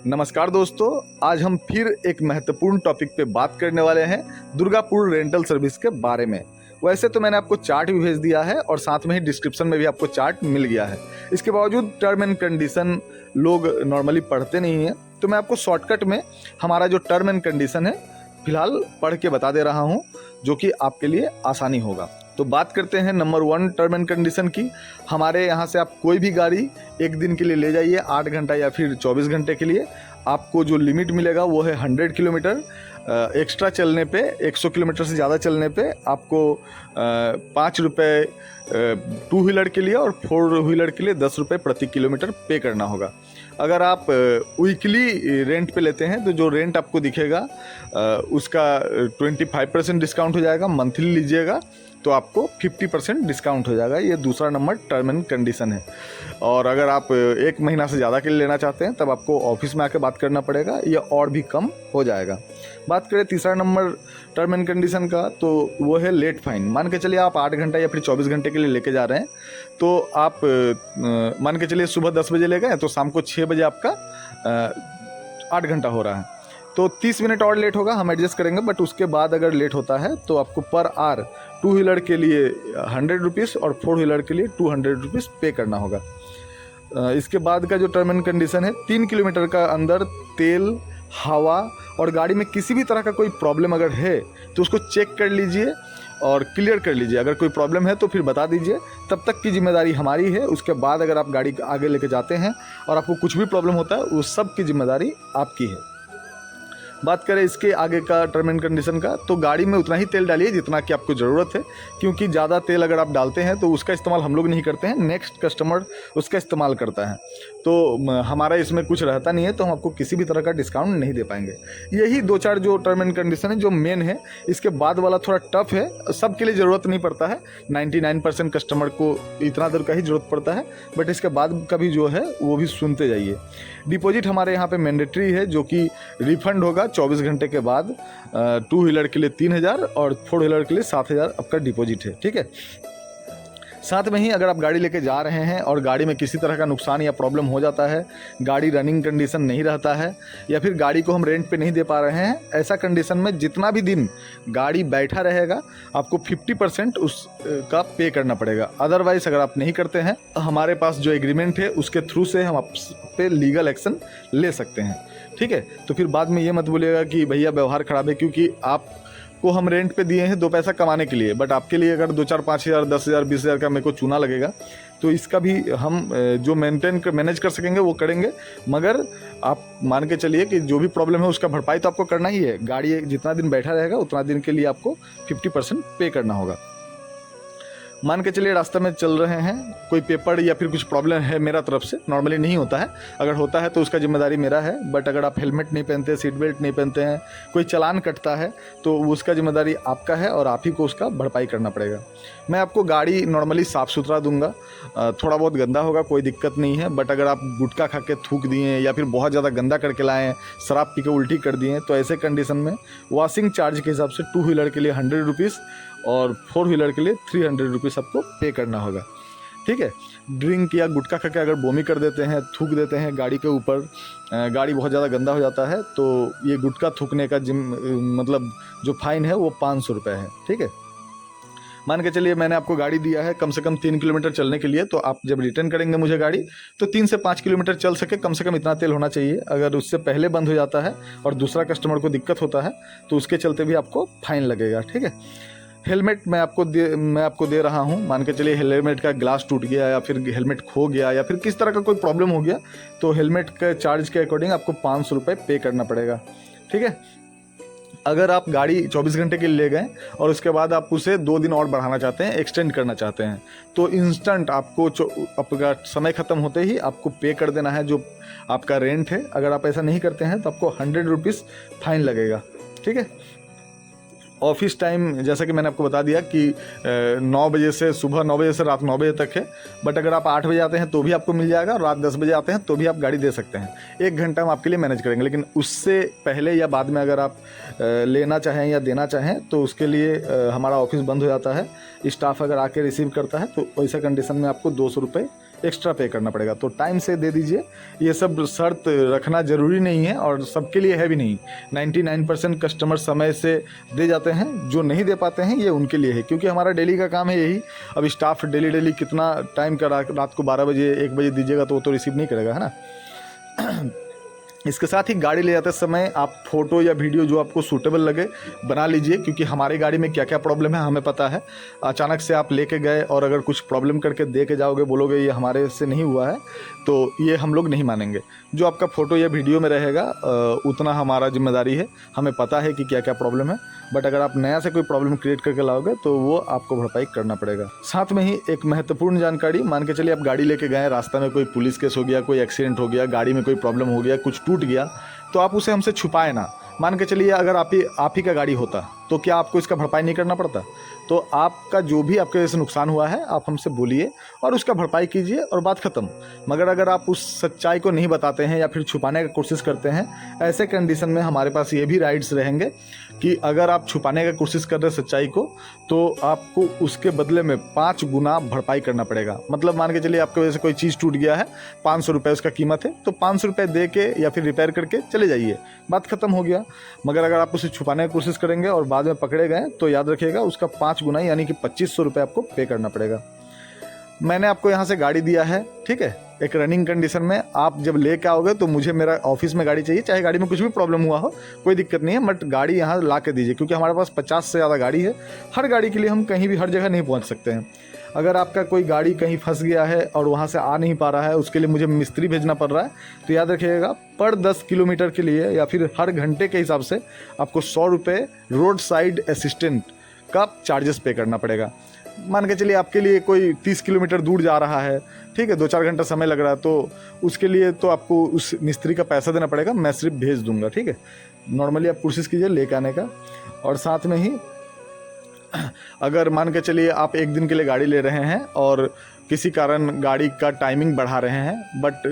नमस्कार दोस्तों, आज हम फिर एक महत्वपूर्ण टॉपिक पे बात करने वाले हैं दुर्गापुर रेंटल सर्विस के बारे में। वैसे तो मैंने आपको चार्ट भी भेज दिया है और साथ में ही डिस्क्रिप्शन में भी आपको चार्ट मिल गया है। इसके बावजूद टर्म एंड कंडीशन लोग नॉर्मली पढ़ते नहीं हैं, तो मैं आपको शॉर्टकट में हमारा जो टर्म एंड कंडीशन है फिलहाल पढ़ के बता दे रहा हूँ, जो कि आपके लिए आसानी होगा। तो बात करते हैं नंबर 1 टर्म एंड कंडीशन की। हमारे यहाँ से आप कोई भी गाड़ी एक दिन के लिए ले जाइए, 8 घंटा या फिर 24 घंटे के लिए। आपको जो लिमिट मिलेगा वो है 100 किलोमीटर। एक्स्ट्रा चलने पे 100 किलोमीटर से ज़्यादा चलने पे आपको 5 रुपये टू व्हीलर के लिए और 4 व्हीलर के लिए 10 रुपये प्रति किलोमीटर पे करना होगा। अगर आप वीकली रेंट पे लेते हैं तो जो रेंट आपको दिखेगा उसका 25% डिस्काउंट हो जाएगा। मंथली लीजिएगा तो आपको 50% डिस्काउंट हो जाएगा। ये दूसरा नंबर टर्म एंड कंडीशन है। और अगर आप 1 महीना से ज़्यादा के लिए लेना चाहते हैं तब आपको ऑफिस में आकर बात करना पड़ेगा, ये और भी कम हो जाएगा। बात करें तीसरा नंबर टर्म एंड कंडीशन का, तो वो है लेट फाइन। मान के चलिए आप 8 घंटा या फिर 24 घंटे के लिए लेके जा रहे हैं, तो आप मान के चलिए सुबह 10 बजे ले गए तो शाम को 6 बजे आपका 8 घंटा हो रहा है, तो 30 मिनट और लेट होगा, हम एडजस्ट करेंगे। बट उसके बाद अगर लेट होता है तो आपको पर आवर 2 व्हीलर के लिए 100 रुपीज़ और 4 व्हीलर के लिए 200 रुपीज़ पे करना होगा। इसके बाद का जो टर्म एंड कंडीशन है, 3 किलोमीटर का अंदर तेल, हवा और गाड़ी में किसी भी तरह का कोई प्रॉब्लम अगर है तो उसको चेक कर लीजिए और क्लियर कर लीजिए। अगर कोई प्रॉब्लम है तो फिर बता दीजिए, तब तक की जिम्मेदारी हमारी है। उसके बाद अगर आप गाड़ी आगे लेके जाते हैं और आपको कुछ भी प्रॉब्लम होता है, उस सब की जिम्मेदारी आपकी है। बात करें इसके आगे का टर्म एंड कंडीशन का, तो गाड़ी में उतना ही तेल डालिए जितना कि आपको ज़रूरत है, क्योंकि ज़्यादा तेल अगर आप डालते हैं तो उसका इस्तेमाल हम लोग नहीं करते हैं, नेक्स्ट कस्टमर उसका इस्तेमाल करता है। तो हमारा इसमें कुछ रहता नहीं है, तो हम आपको किसी भी तरह का डिस्काउंट नहीं दे पाएंगे। यही 2-4 जो टर्म एंड कंडीशन है जो मेन है। इसके बाद वाला थोड़ा टफ है, सबके लिए ज़रूरत नहीं पड़ता है। 99% कस्टमर को इतना देर का ही ज़रूरत पड़ता है, बट इसके बाद का भी जो है वो भी सुनते जाइए। डिपॉजिट हमारे यहाँ पे मैंडेटरी है, जो कि रिफंड होगा 24 घंटे के बाद। 2 व्हीलर के लिए 3000 और 4 व्हीलर के लिए 7000 आपका डिपॉजिट है, ठीक है। साथ में ही अगर आप गाड़ी लेके जा रहे हैं और गाड़ी में किसी तरह का नुकसान या प्रॉब्लम हो जाता है, गाड़ी रनिंग कंडीशन नहीं रहता है, या फिर गाड़ी को हम रेंट पे नहीं दे पा रहे हैं, ऐसा कंडीशन में जितना भी दिन गाड़ी बैठा रहेगा आपको 50% उसका पे करना पड़ेगा। अदरवाइज अगर आप नहीं करते हैं, हमारे पास जो एग्रीमेंट है उसके थ्रू से हम आप पे लीगल एक्शन ले सकते हैं, ठीक है। तो फिर बाद में ये मत बोलिएगा कि भैया व्यवहार ख़राब है, क्योंकि आप को हम रेंट पे दिए हैं 2 पैसा कमाने के लिए, बट आपके लिए अगर 2-4 5,000 10,000 20,000 का मेरे को चूना लगेगा, तो इसका भी हम जो मैनेज कर सकेंगे वो करेंगे। मगर आप मान के चलिए कि जो भी प्रॉब्लम है उसका भरपाई तो आपको करना ही है। गाड़ी जितना दिन बैठा रहेगा उतना दिन के लिए आपको 50% पे करना होगा। मान के चलिए रास्ते में चल रहे हैं, कोई पेपर या फिर कुछ प्रॉब्लम है मेरा तरफ से, नॉर्मली नहीं होता है, अगर होता है तो उसका जिम्मेदारी मेरा है। बट अगर आप हेलमेट नहीं पहनते, सीट बेल्ट नहीं पहनते हैं, कोई चालान कटता है, तो उसका जिम्मेदारी आपका है और आप ही को उसका भरपाई करना पड़ेगा। मैं आपको गाड़ी नॉर्मली साफ़ सुथरा दूंगा, थोड़ा बहुत गंदा होगा कोई दिक्कत नहीं है। बट अगर आप गुटखा खा के थूक दिए या फिर बहुत ज़्यादा गंदा करके लाएँ, शराब पी के उल्टी कर दिए, तो ऐसे कंडीशन में वॉशिंग चार्ज के हिसाब से 2 व्हीलर के लिए 100 रुपीज़ और 4 व्हीलर के लिए 300 रुपीज़ आपको पे करना होगा, ठीक है। ड्रिंक या गुटखा खा के अगर बोमी कर देते हैं, थूक देते हैं गाड़ी के ऊपर, गाड़ी बहुत ज़्यादा गंदा हो जाता है, तो ये गुटखा थूकने का मतलब जो फाइन है वो 500 रुपये है, ठीक है। मान के चलिए मैंने आपको गाड़ी दिया है कम से कम 3 किलोमीटर चलने के लिए, तो आप जब रिटर्न करेंगे मुझे गाड़ी, तो 3 से 5 किलोमीटर चल सके, कम से कम इतना तेल होना चाहिए। अगर उससे पहले बंद हो जाता है और दूसरा कस्टमर को दिक्कत होता है तो उसके चलते भी आपको फाइन लगेगा, ठीक है। हेलमेट मैं आपको दे रहा हूँ। मान के चलिए हेलमेट का ग्लास टूट गया या फिर हेलमेट खो गया या फिर किस तरह का कोई प्रॉब्लम हो गया, तो हेलमेट के चार्ज के अकॉर्डिंग आपको 500 रुपये पे करना पड़ेगा, ठीक है। अगर आप गाड़ी 24 घंटे के लिए ले गए और उसके बाद आप उसे 2 दिन और बढ़ाना चाहते हैं, एक्सटेंड करना चाहते हैं, तो इंस्टेंट आपको आपका समय ख़त्म होते ही आपको पे कर देना है जो आपका रेंट है। अगर आप ऐसा नहीं करते हैं तो आपको 100 रुपीज़ फाइन लगेगा, ठीक है। ऑफिस टाइम जैसा कि मैंने आपको बता दिया कि 9 बजे से सुबह 9 बजे से रात 9 बजे तक है। बट अगर आप 8 बजे आते हैं तो भी आपको मिल जाएगा, और रात 10 बजे आते हैं तो भी आप गाड़ी दे सकते हैं। 1 घंटा हम आपके लिए मैनेज करेंगे, लेकिन उससे पहले या बाद में अगर आप लेना चाहें या देना चाहें तो उसके लिए हमारा ऑफिस बंद हो जाता है। स्टाफ अगर आके रिसीव करता है तो वैसे कंडीशन में आपको 200 रुपये एक्स्ट्रा पे करना पड़ेगा। तो टाइम से दे दीजिए। ये सब शर्त रखना ज़रूरी नहीं है और सबके लिए है भी नहीं। 99% कस्टमर समय से दे जाते हैं, जो नहीं दे पाते हैं ये उनके लिए है, क्योंकि हमारा डेली का काम है यही। अब स्टाफ डेली कितना टाइम का रात को 12 बजे 1 बजे दीजिएगा तो वो तो रिसीव नहीं करेगा, है ना। इसके साथ ही गाड़ी ले जाते समय आप फ़ोटो या वीडियो जो आपको सूटेबल लगे बना लीजिए, क्योंकि हमारी गाड़ी में क्या क्या प्रॉब्लम है हमें पता है। अचानक से आप लेके गए और अगर कुछ प्रॉब्लम करके दे के जाओगे, बोलोगे ये हमारे से नहीं हुआ है, तो ये हम लोग नहीं मानेंगे। जो आपका फ़ोटो या वीडियो में रहेगा उतना हमारा जिम्मेदारी है, हमें पता है कि क्या क्या प्रॉब्लम है। बट अगर आप नया से कोई प्रॉब्लम क्रिएट करके लाओगे तो वो आपको भरपाई करना पड़ेगा। साथ में ही एक महत्वपूर्ण जानकारी, मान के चलिए आप गाड़ी लेके गए, रास्ता में कोई पुलिस केस हो गया, कोई एक्सीडेंट हो गया, गाड़ी में कोई प्रॉब्लम हो गया, कुछ टूट गया, तो आप उसे हमसे छुपाए ना। मान के चलिए अगर आप ही का गाड़ी होता तो क्या आपको इसका भरपाई नहीं करना पड़ता? तो आपका जो भी आपके वजह से नुकसान हुआ है आप हमसे बोलिए और उसका भरपाई कीजिए और बात ख़त्म। मगर अगर आप उस सच्चाई को नहीं बताते हैं या फिर छुपाने की कोशिश करते हैं, ऐसे कंडीशन में हमारे पास ये भी राइट्स रहेंगे कि अगर आप छुपाने की कोशिश कर रहे हैं सच्चाई को, तो आपको उसके बदले में 5 गुना भरपाई करना पड़ेगा। मतलब मान के चलिए आपकी वजह से कोई चीज़ टूट गया है, 500 रुपये उसका कीमत है, तो 500 रुपये दे के या फिर रिपेयर करके चले जाइए, बात ख़त्म हो गया। मगर अगर आप उसे छुपाने की कोशिश करेंगे और बाद में पकड़े गए तो याद रखिएगा उसका 5 गुना यानी कि 2500 रुपये आपको पे करना पड़ेगा। मैंने आपको यहाँ से गाड़ी दिया है, ठीक है, एक रनिंग कंडीशन में। आप जब लेके आओगे तो मुझे मेरा ऑफिस में गाड़ी चाहिए, चाहे गाड़ी में कुछ भी प्रॉब्लम हुआ हो, कोई दिक्कत नहीं है, बट गाड़ी यहाँ ला के दीजिए, क्योंकि हमारे पास 50 से ज़्यादा गाड़ी है। हर गाड़ी के लिए हम कहीं भी हर जगह नहीं पहुँच सकते हैं। अगर आपका कोई गाड़ी कहीं फंस गया है और वहाँ से आ नहीं पा रहा है, उसके लिए मुझे मिस्त्री भेजना पड़ रहा है, तो याद रखिएगा पर 10 किलोमीटर के लिए या फिर हर घंटे के हिसाब से आपको 100 रुपये रोड साइड असिस्टेंट का चार्जेस पे करना पड़ेगा। मान के चलिए आपके लिए कोई 30 किलोमीटर दूर जा रहा है, ठीक है, 2-4 घंटा समय लग रहा है, तो उसके लिए तो आपको उस मिस्त्री का पैसा देना पड़ेगा, मैं सिर्फ भेज दूंगा, ठीक है। नॉर्मली आप कोशिश कीजिए लेके आने का। और साथ में ही अगर मान के चलिए आप 1 दिन के लिए गाड़ी ले रहे हैं और किसी कारण गाड़ी का टाइमिंग बढ़ा रहे हैं, बट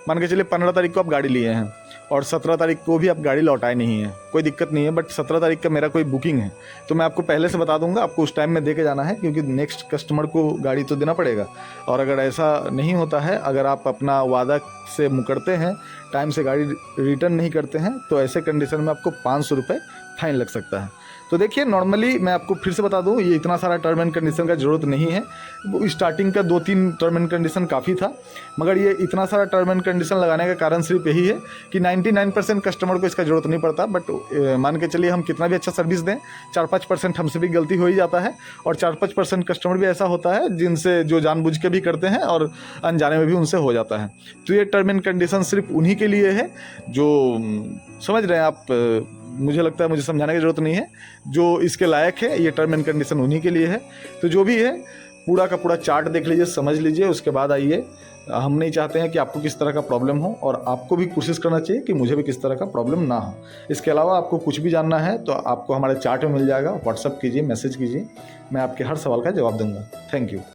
मान के चलिए 15 तारीख को आप गाड़ी लिए हैं और 17 तारीख को भी आप गाड़ी लौटाए नहीं है, कोई दिक्कत नहीं है, बट 17 तारीख का मेरा कोई बुकिंग है, तो मैं आपको पहले से बता दूंगा, आपको उस टाइम में दे के जाना है, क्योंकि नेक्स्ट कस्टमर को गाड़ी तो देना पड़ेगा। और अगर ऐसा नहीं होता है, अगर आप अपना वादा से मुकरते हैं, टाइम से गाड़ी रिटर्न नहीं करते हैं, तो ऐसे कंडीशन में आपको 500 रुपये फाइन लग सकता है। तो देखिए, नॉर्मली मैं आपको फिर से बता दूं, ये इतना सारा टर्म एंड कंडीशन का ज़रूरत नहीं है। स्टार्टिंग का 2-3 टर्म एंड कंडीशन काफ़ी था, मगर ये इतना सारा टर्म एंड कंडीशन लगाने का कारण सिर्फ यही है कि 99% कस्टमर को इसका ज़रूरत नहीं पड़ता। बट मान के चलिए हम कितना भी अच्छा सर्विस दें, 4-5% हमसे भी गलती हो ही जाता है, और 4-5% कस्टमर भी ऐसा होता है जिनसे जो जानबूझ के भी करते हैं और अनजाने में भी उनसे हो जाता है। तो ये टर्म एंड कंडीशन सिर्फ उन्हीं के लिए है जो समझ रहे हैं आप। मुझे लगता है मुझे समझाने की ज़रूरत नहीं है, जो इसके लायक है ये टर्म एंड कंडीशन उन्हीं के लिए है। तो जो भी है पूरा का पूरा चार्ट देख लीजिए, समझ लीजिए, उसके बाद आइए। हम नहीं चाहते हैं कि आपको किस तरह का प्रॉब्लम हो, और आपको भी कोशिश करना चाहिए कि मुझे भी किस तरह का प्रॉब्लम ना हो। इसके अलावा आपको कुछ भी जानना है तो आपको हमारे चार्ट में मिल जाएगा, व्हाट्सअप कीजिए, मैसेज कीजिए, मैं आपके हर सवाल का जवाब दूंगा। Thank you.